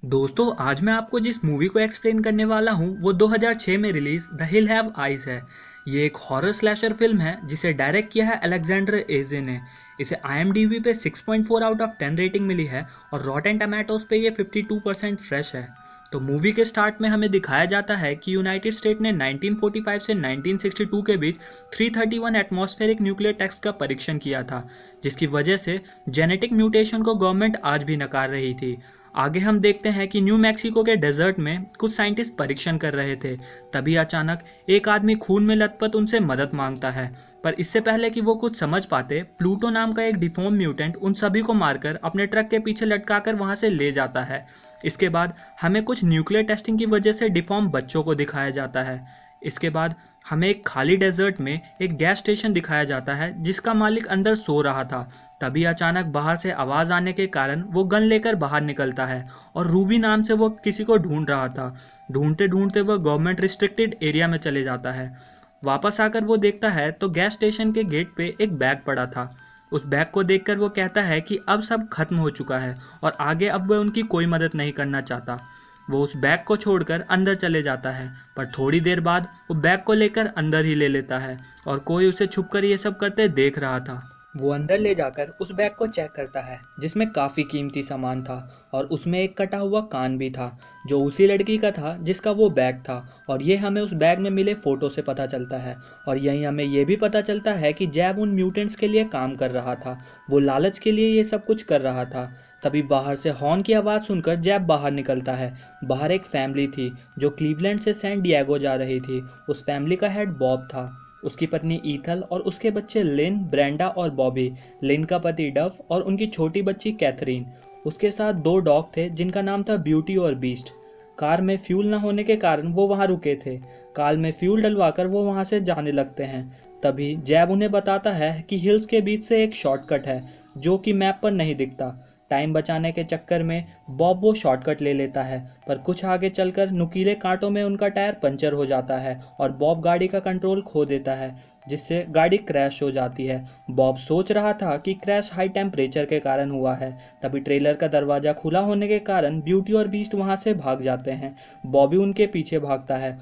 दोस्तों आज मैं आपको जिस मूवी को एक्सप्लेन करने वाला हूँ वो 2006 में release the hill have eyes है। ये एक हॉरर स्लैशर फिल्म है जिसे डायरेक्ट किया है अलेक्जेंडर एजे ने। इसे IMDb पे 6.4 आउट ऑफ 10 रेटिंग मिली है और रॉटेन टमाटोज पे ये 52% फ्रेश है। तो मूवी के स्टार्ट में हमें दिखाया जाता है कि यूनाइटेड स्टेट ने 1945 से 1962 के बीच 331 एटमॉस्फेरिक न्यूक्लियर टेस्ट का परीक्षण किया था, जिसकी वजह से जेनेटिक म्यूटेशन को गवर्नमेंट आज भी नकार रही थी। आगे हम देखते हैं कि न्यू मैक्सिको के डेजर्ट में कुछ साइंटिस्ट परीक्षण कर रहे थे। तभी अचानक एक आदमी खून में लथपथ उनसे मदद मांगता है, पर इससे पहले कि वो कुछ समझ पाते, प्लूटो नाम का एक डिफॉर्म म्यूटेंट उन सभी को मारकर अपने ट्रक के पीछे लटकाकर वहां से ले जाता है। इसके बाद हमें कुछ न्यूक्लियर टेस्टिंग की वजह से डिफॉर्म बच्चों को दिखाया जाता है। इसके बाद हमें एक खाली डेजर्ट में एक गैस स्टेशन दिखाया जाता है जिसका मालिक अंदर सो रहा था। तभी अचानक बाहर से आवाज़ आने के कारण वो गन लेकर बाहर निकलता है और रूबी नाम से वो किसी को ढूंढ रहा था। ढूंढते ढूंढते वो गवर्नमेंट रिस्ट्रिक्टेड एरिया में चले जाता है। वापस आकर वो देखता है तो गैस स्टेशन के गेट पे एक बैग पड़ा था। उस बैग को देखकर वो कहता है कि अब सब खत्म हो चुका है और आगे अब वह उनकी कोई मदद नहीं करना चाहता। वो उस बैग को छोड़कर अंदर चले जाता है, पर थोड़ी देर बाद वो बैग को लेकर अंदर ही ले लेता है और कोई उसे छुपकर ये सब करते देख रहा था। वो अंदर ले जाकर उस बैग को चेक करता है जिसमें काफ़ी कीमती सामान था और उसमें एक कटा हुआ कान भी था जो उसी लड़की का था जिसका वो बैग था। और ये हमें उस बैग में मिले फ़ोटो से पता चलता है। और यहीं हमें ये भी पता चलता है कि जैब उन म्यूटेंट्स के लिए काम कर रहा था, वो लालच के लिए ये सब कुछ कर रहा था। तभी बाहर से हॉर्न की आवाज़ सुनकर जैब बाहर निकलता है। बाहर एक फैमिली थी जो क्लीवलैंड से सैन डिएगो जा रही थी। उस फैमिली का हेड बॉब था, उसकी पत्नी ईथल और उसके बच्चे लिन, ब्रेंडा और बॉबी। लिन का पति डव और उनकी छोटी बच्ची कैथरीन। उसके साथ दो डॉग थे जिनका नाम था ब्यूटी और बीस्ट। कार में फ्यूल न होने के कारण वो वहाँ रुके थे। कार में फ्यूल डलवाकर वो वहाँ से जाने लगते हैं। तभी जैब उन्हें बताता है कि हिल्स के बीच से एक शॉर्टकट है जो कि मैप पर नहीं दिखता। टाइम बचाने के चक्कर में बॉब वो शॉर्टकट ले लेता है, पर कुछ आगे चलकर नुकीले कांटों में उनका टायर पंचर हो जाता है और बॉब गाड़ी का कंट्रोल खो देता है, जिससे गाड़ी क्रैश हो जाती है। बॉब सोच रहा था कि क्रैश हाई टेम्परेचर के कारण हुआ है। तभी ट्रेलर का दरवाज़ा खुला होने के कारण ब्यूटी और बीस्ट वहाँ से भाग जाते हैं। बॉबी उनके पीछे भागता है।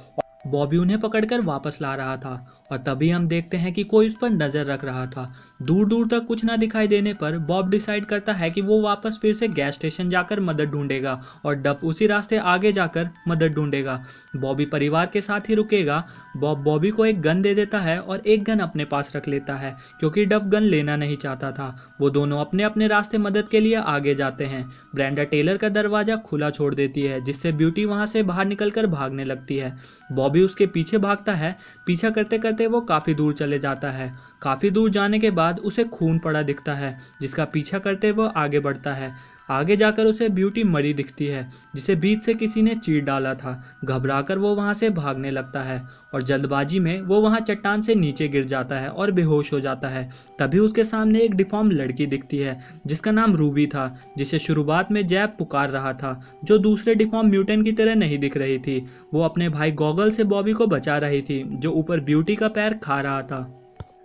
बॉबी उन्हें पकड़कर वापस ला रहा था और तभी हम देखते हैं कि कोई उस पर नज़र रख रहा था। दूर दूर तक कुछ ना दिखाई देने पर बॉब डिसाइड करता है कि वो वापस फिर से गैस स्टेशन जाकर मदद ढूंढेगा और डफ उसी रास्ते आगे जाकर मदद ढूंढेगा। बॉबी परिवार के साथ ही रुकेगा। बॉब बॉबी को एक गन दे देता है और एक गन अपने पास रख लेता है क्योंकि डफ गन लेना नहीं चाहता था। वो दोनों अपने अपने रास्ते मदद के लिए आगे जाते हैं। ब्रेंडा टेलर का दरवाज़ा खुला छोड़ देती है जिससे ब्यूटी वहाँ से बाहर निकलकर भागने लगती है। बॉबी उसके पीछे भागता है। पीछा करते करते वो काफ़ी दूर चले जाता है। काफ़ी दूर जाने के बाद उसे खून पड़ा दिखता है जिसका पीछा करते वो आगे बढ़ता है। आगे जाकर उसे ब्यूटी मरी दिखती है जिसे बीच से किसी ने चीर डाला था। घबराकर वो वहाँ से भागने लगता है और जल्दबाजी में वो वहाँ चट्टान से नीचे गिर जाता है और बेहोश हो जाता है। तभी उसके सामने एक डिफॉर्म लड़की दिखती है जिसका नाम रूबी था, जिसे शुरुआत में जैब पुकार रहा था, जो दूसरे डिफॉर्म म्यूटेंट की तरह नहीं दिख रही थी। वो अपने भाई गॉगल से बॉबी को बचा रही थी जो ऊपर ब्यूटी का पैर खा रहा था।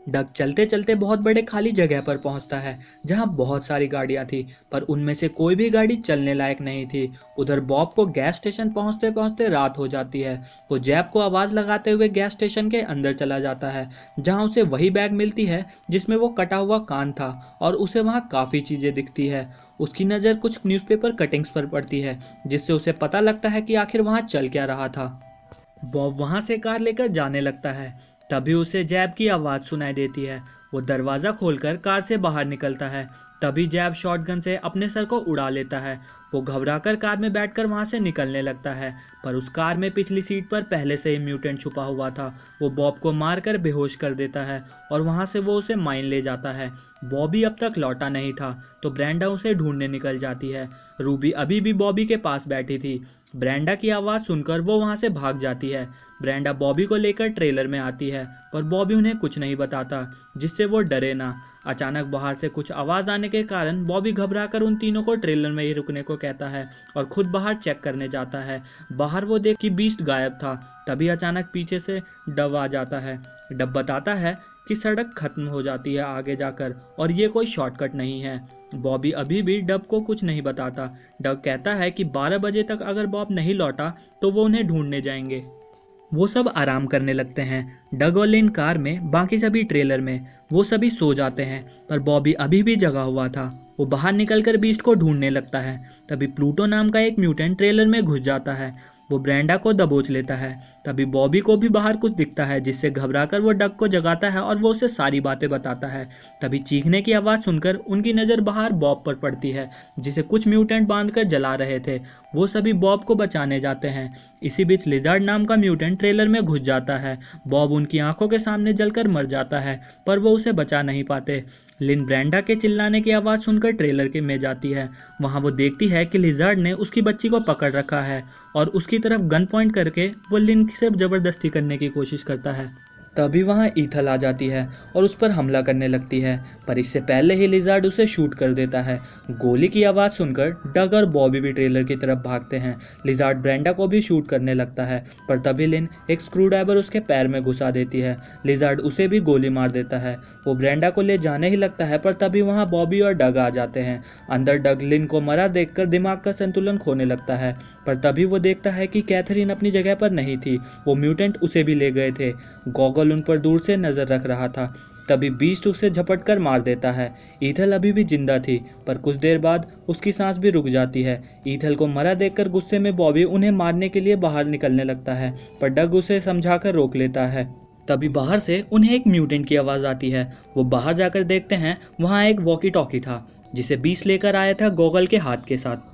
डग चलते चलते बहुत बड़े खाली जगह पर पहुंचता है जहां बहुत सारी गाड़ियां थी, पर उनमें से कोई भी गाड़ी चलने लायक नहीं थी। उधर बॉब को गैस स्टेशन पहुंचते पहुंचते रात हो जाती है। वो जैब को आवाज़ लगाते हुए गैस स्टेशन के अंदर चला जाता है जहां उसे वही बैग मिलती है जिसमें वो कटा हुआ कान था और उसे वहां काफ़ी चीज़ें दिखती है। उसकी नज़र कुछ न्यूज़पेपर कटिंग्स पर पड़ती है जिससे उसे पता लगता है कि आखिर वहाँ चल क्या रहा था। बॉब वहाँ से कार लेकर जाने लगता है। तभी उसे जैब की आवाज़ सुनाई देती है। वो दरवाज़ा खोलकर कार से बाहर निकलता है। तभी जैब शॉटगन से अपने सर को उड़ा लेता है। वो घबराकर कार में बैठकर वहाँ से निकलने लगता है, पर उस कार में पिछली सीट पर पहले से ही म्यूटेंट छुपा हुआ था। वो बॉब को मारकर बेहोश कर देता है और वहाँ से वो उसे माइन ले जाता है। बॉबी अब तक लौटा नहीं था तो ब्रेंडा उसे ढूंढने निकल जाती है। रूबी अभी भी बॉबी के पास बैठी थी। ब्रेंडा की आवाज़ सुनकर वो वहाँ से भाग जाती है। ब्रेंडा बॉबी को लेकर ट्रेलर में आती है, पर बॉबी उन्हें कुछ नहीं बताता जिससे वो डरे ना। अचानक बाहर से कुछ आवाज़ आने के कारण बॉबी घबराकर उन तीनों को ट्रेलर में ही रुकने को कहता है और खुद बाहर चेक करने जाता है। बाहर वो देख कि बीस्ट गायब था। तभी अचानक पीछे से डव आ जाता है। डव बताता है कि सड़क खत्म हो जाती है आगे जाकर और ये कोई शॉर्टकट नहीं है। बॉबी अभी भी डब को कुछ नहीं बताता। डग कहता है कि 12 बजे तक अगर बॉब नहीं लौटा तो वो उन्हें ढूंढने जाएंगे। वो सब आराम करने लगते हैं। डग और लिन कार में, बाकी सभी ट्रेलर में। वो सभी सो जाते हैं पर बॉबी अभी भी जगा हुआ था। वो बाहर निकलकर बीस्ट को ढूंढने लगता है। तभी प्लूटो नाम का एक म्यूटेंट ट्रेलर में घुस जाता है। वो ब्रेंडा को दबोच लेता है। तभी बॉबी को भी बाहर कुछ दिखता है जिससे घबराकर वो डग को जगाता है और वो उसे सारी बातें बताता है। तभी चीखने की आवाज़ सुनकर उनकी नज़र बाहर बॉब पर पड़ती है जिसे कुछ म्यूटेंट बांधकर जला रहे थे। वो सभी बॉब को बचाने जाते हैं। इसी बीच लिजार्ड नाम का म्यूटेंट ट्रेलर में घुस जाता है। बॉब उनकी आंखों के सामने जलकर मर जाता है पर वो उसे बचा नहीं पाते। लिन ब्रेंडा के चिल्लाने की आवाज़ सुनकर ट्रेलर के में जाती है। वहाँ वो देखती है कि लिजार्ड ने उसकी बच्ची को पकड़ रखा है और उसकी तरफ गन पॉइंट करके वो लिन से ज़बरदस्ती करने की कोशिश करता है। तभी वहाँ ईथल आ जाती है और उस पर हमला करने लगती है पर इससे पहले ही लिजार्ड उसे शूट कर देता है। गोली की आवाज़ सुनकर डग और बॉबी भी ट्रेलर की तरफ भागते हैं। लिजार्ड ब्रेंडा को भी शूट करने लगता है पर तभी लिन एक स्क्रू ड्राइवर उसके पैर में घुसा देती है। लिजार्ड उसे भी गोली मार देता है। वो ब्रेंडा को ले जाने ही लगता है पर तभी वहाँ बॉबी और डग आ जाते हैं। अंदर डग लिन को मरा देखकर दिमाग का संतुलन खोने लगता है पर तभी वो देखता है कि कैथरीन अपनी जगह पर नहीं थी। वो म्यूटेंट उसे भी ले गए थे। गॉगल उन पर दूर से नजर रख रहा था। तभी बीस्ट उसे झपट कर मार देता है। ईथल अभी भी जिंदा थी पर कुछ देर बाद उसकी सांस भी रुक जाती है। ईथल को मरा देखकर गुस्से में बॉबी उन्हें मारने के लिए बाहर निकलने लगता है पर डग उसे समझाकर रोक लेता है। तभी बाहर से उन्हें एक म्यूटेंट की आवाज़ आती है। वो बाहर जाकर देखते हैं वहाँ एक वॉकी टॉकी था जिसे बीस्ट लेकर आया था गॉगल के हाथ के साथ।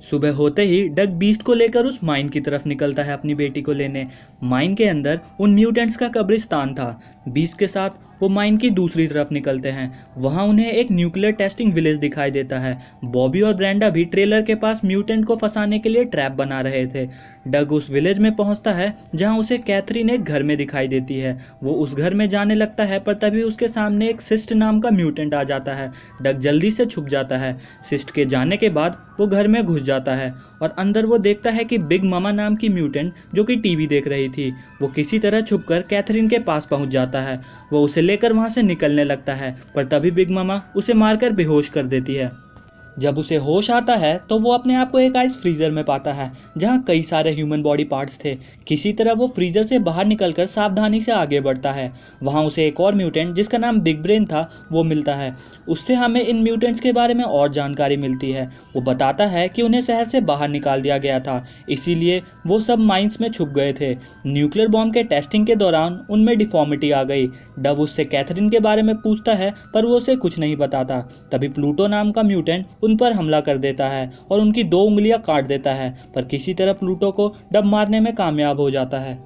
सुबह होते ही डग बीस्ट को लेकर उस माइन की तरफ निकलता है अपनी बेटी को लेने। माइन के अंदर उन म्यूटेंट्स का कब्रिस्तान था। बीस्ट के साथ वो माइन की दूसरी तरफ निकलते हैं। वहाँ उन्हें एक न्यूक्लियर टेस्टिंग विलेज दिखाई देता है। बॉबी और ब्रेंडा भी ट्रेलर के पास म्यूटेंट को फंसाने के लिए ट्रैप बना रहे थे। डग उस विलेज में पहुंचता है जहां उसे कैथरीन एक घर में दिखाई देती है। वो उस घर में जाने लगता है पर तभी उसके सामने एक सिस्ट नाम का म्यूटेंट आ जाता है। डग जल्दी से छुप जाता है। सिस्ट के जाने के बाद वो घर में घुस जाता है और अंदर वो देखता है कि बिग मामा नाम की म्यूटेंट जो कि टीवी देख रही थी वो किसी तरह छुपकर कैथरीन के पास पहुंच जाता है। वो उसे लेकर वहां से निकलने लगता है पर तभी बिग मामा उसे मारकर बेहोश कर देती है। जब उसे होश आता है तो वो अपने आप को एक आइस फ्रीज़र में पाता है जहाँ कई सारे ह्यूमन बॉडी पार्ट्स थे। किसी तरह वो फ्रीज़र से बाहर निकलकर सावधानी से आगे बढ़ता है। वहाँ उसे एक और म्यूटेंट जिसका नाम बिग ब्रेन था वो मिलता है। उससे हमें इन म्यूटेंट्स के बारे में और जानकारी मिलती है। वो बताता है कि उन्हें शहर से बाहर निकाल दिया गया था, इसीलिए वो सब माइंस में छुप गए थे। न्यूक्लियर बॉम्ब के टेस्टिंग के दौरान उनमें डिफॉर्मिटी आ गई। डव उससे कैथरीन के बारे में पूछता है पर वो उसे कुछ नहीं बताता। तभी प्लूटो नाम का म्यूटेंट उन पर हमला कर देता है और उनकी 2 उंगलियां काट देता है पर किसी तरह प्लूटो को डब मारने में कामयाब हो जाता है।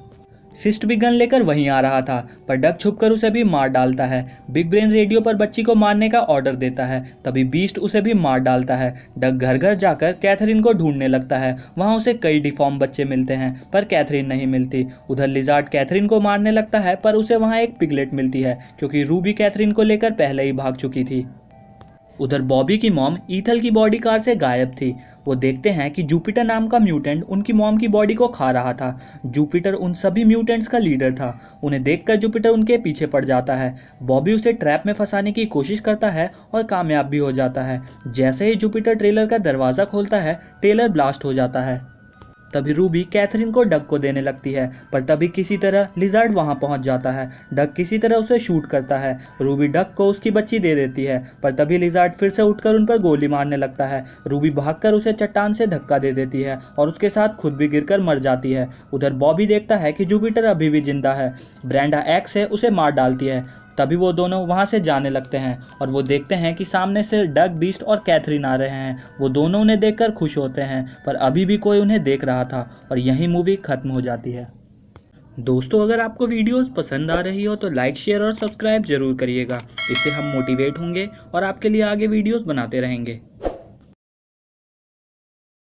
सिस्ट भी गन लेकर वहीं आ रहा था पर डग छुपकर उसे भी मार डालता है। बिग ब्रेन रेडियो पर बच्ची को मारने का ऑर्डर देता है। तभी बीस्ट उसे भी मार डालता है। डग घर घर जाकर कैथरीन को ढूंढने लगता है। वहाँ उसे कई डिफॉर्म बच्चे मिलते हैं पर कैथरीन नहीं मिलती। उधर लिजार्ड कैथरीन को मारने लगता है पर उसे वहाँ एक पिगलेट मिलती है क्योंकि रूबी कैथरीन को लेकर पहले ही भाग चुकी थी। उधर बॉबी की मॉम ईथल की बॉडी कार से गायब थी। वो देखते हैं कि जुपिटर नाम का म्यूटेंट उनकी मॉम की बॉडी को खा रहा था। जुपिटर उन सभी म्यूटेंट्स का लीडर था। उन्हें देखकर जुपिटर उनके पीछे पड़ जाता है। बॉबी उसे ट्रैप में फंसाने की कोशिश करता है और कामयाब भी हो जाता है। जैसे ही जुपिटर ट्रेलर का दरवाज़ा खोलता है ट्रेलर ब्लास्ट हो जाता है। तभी रूबी कैथरीन को डग को देने लगती है पर तभी किसी तरह लिजार्ड वहां पहुंच जाता है। डग किसी तरह उसे शूट करता है। रूबी डग को उसकी बच्ची दे देती है पर तभी लिजार्ड फिर से उठकर उन पर गोली मारने लगता है। रूबी भागकर उसे चट्टान से धक्का दे देती है और उसके साथ खुद भी गिरकर मर जाती है। उधर बॉबी देखता है कि जुपिटर अभी भी जिंदा है। ब्रेंडा एक्स से उसे मार डालती है। तभी वो दोनों वहाँ से जाने लगते हैं और वो देखते हैं कि सामने से डग, बीस्ट और कैथरीन आ रहे हैं। वो दोनों उन्हें देखकर खुश होते हैं पर अभी भी कोई उन्हें देख रहा था और यही मूवी खत्म हो जाती है। दोस्तों, अगर आपको वीडियोस पसंद आ रही हो तो लाइक, शेयर और सब्सक्राइब जरूर करिएगा। इससे हम मोटिवेट होंगे और आपके लिए आगे वीडियोस बनाते रहेंगे।